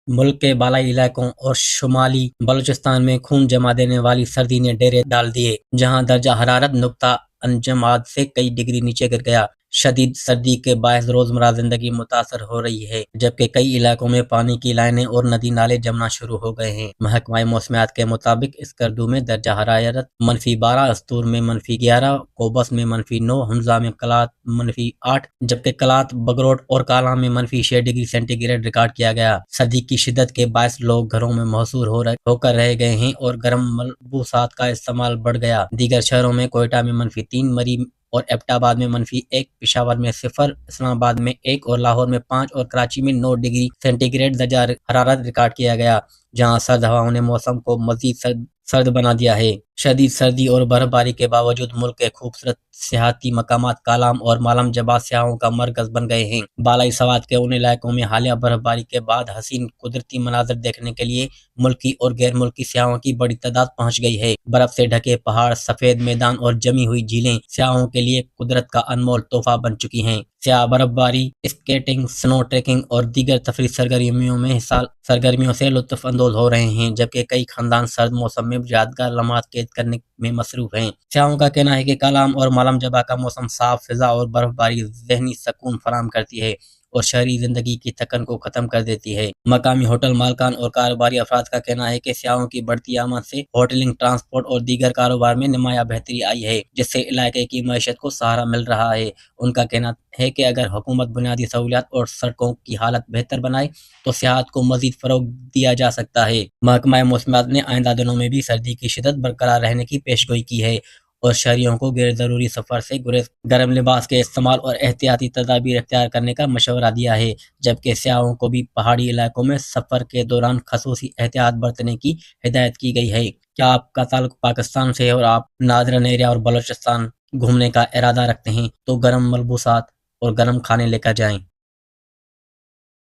ملک کے بالائی علاقوں اور شمالی بلوچستان میں خون جما دینے والی سردی نے ڈیرے ڈال دیے، جہاں درجہ حرارت نقطہ انجماد سے کئی ڈگری نیچے گر گیا۔ شدید سردی کے باعث روزمرہ زندگی متاثر ہو رہی ہے، جبکہ کئی علاقوں میں پانی کی لائنیں اور ندی نالے جمنا شروع ہو گئے ہیں۔ محکمہ موسمیات کے مطابق اسکردو میں درجہ حرارت -12، استور میں -11، کوبس میں -9، حمزہ میں کلات -8، جبکہ کلات، بگروٹ اور کالاں میں -6 ڈگری سینٹی گریڈ ریکارڈ کیا گیا۔ سردی کی شدت کے باعث لوگ گھروں میں محصور ہو کر رہ گئے ہیں اور گرم ملبوسات کا استعمال بڑھ گیا۔ دیگر شہروں میں کوئٹہ میں -3، مری اور ایبٹ آباد میں -1، پشاور میں 0، اسلام آباد میں 1 اور لاہور میں 5 اور کراچی میں 9 ڈگری سینٹی گریڈ درجہ حرارت ریکارڈ کیا گیا، جہاں سرد ہواؤں نے موسم کو مزید سرد بنا دیا ہے۔ شدید سردی اور برف باری کے باوجود ملک کے خوبصورت سیاحتی مقامات کالام اور مالم جبا سیاحوں کا مرکز بن گئے ہیں۔ بالائی سوات کے ان علاقوں میں حالیہ برف باری کے بعد حسین قدرتی مناظر دیکھنے کے لیے ملکی اور غیر ملکی سیاحوں کی بڑی تعداد پہنچ گئی ہے۔ برف سے ڈھکے پہاڑ، سفید میدان اور جمی ہوئی جھیلیں سیاحوں کے لیے قدرت کا انمول تحفہ بن چکی ہیں۔ سیاح برف باری، اسکیٹنگ، سنو ٹریکنگ اور دیگر تفریحی سرگرمیوں سے لطف اندوز ہو رہے ہیں، جبکہ کئی خاندان سرد موسم میں یادگار لمحات قید کرنے میں مصروف ہیں۔ سیاحوں کا کہنا ہے کہ کالام اور مالم جبا کا موسم صاف فضا اور برف باری ذہنی سکون فراہم کرتی ہے اور شہری زندگی کی تھکن کو ختم کر دیتی ہے۔ مقامی ہوٹل مالکان اور کاروباری افراد کا کہنا ہے کہ سیاحوں کی بڑھتی آمد سے ہوٹلنگ، ٹرانسپورٹ اور دیگر کاروبار میں نمایاں بہتری آئی ہے، جس سے علاقے کی معیشت کو سہارا مل رہا ہے۔ ان کا کہنا ہے کہ اگر حکومت بنیادی سہولیات اور سڑکوں کی حالت بہتر بنائے تو سیاحت کو مزید فروغ دیا جا سکتا ہے۔ محکمہ موسمیات نے آئندہ دنوں میں بھی سردی کی شدت برقرار رہنے کی پیشگوئی کی ہے اور شہریوں کو غیر ضروری سفر سے گریز، گرم لباس کے استعمال اور احتیاطی تدابیر اختیار کرنے کا مشورہ دیا ہے، جبکہ سیاحوں کو بھی پہاڑی علاقوں میں سفر کے دوران خصوصی احتیاط برتنے کی ہدایت کی گئی ہے۔ کیا آپ کا تعلق پاکستان سے ہے اور آپ ناردرن ایریا اور بلوچستان گھومنے کا ارادہ رکھتے ہیں تو گرم ملبوسات اور گرم کھانے لے کر جائیں۔